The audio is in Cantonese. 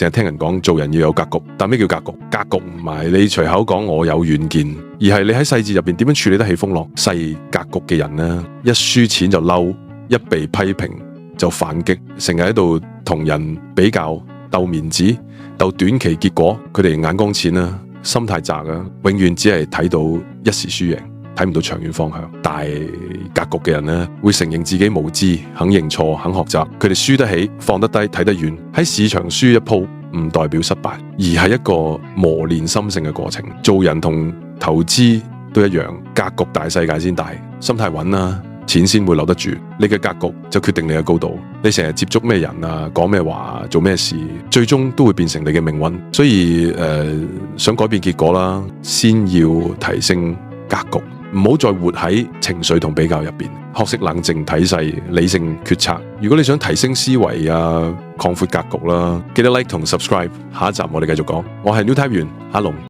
成日聽人講做人要有格局，但咩叫格局？格局唔係你隨口講我有遠見，而係你喺細節入邊點樣處理得起風浪。細格局嘅人呢，一輸錢就嬲，一被批評就反擊，成日喺度同人比較，鬥面子，鬥短期結果，佢哋眼光淺啦，心態窄啊，永遠只係睇到一時輸贏，睇唔到長遠方向。大格局嘅人呢，會承認自己無知，肯認錯，肯學習。佢哋輸得起，放得低，睇得遠。喺市場輸一鋪唔代表失敗，而係一個磨練心性嘅過程。做人同投資都一樣，格局大，世界先大。心態穩啦，錢先會留得住。你嘅格局就決定你嘅高度。你成日接觸咩人啊，講咩話，做咩事，最終都會變成你嘅命運。所以想改變結果啦，先要提升格局。唔好再活喺情緒同比較入邊，學識冷靜睇勢，理性決策。如果你想提升思維啊，擴闊格局啦，記得 like 同 subscribe。下一集我哋繼續講。我係 New Type 員阿龍。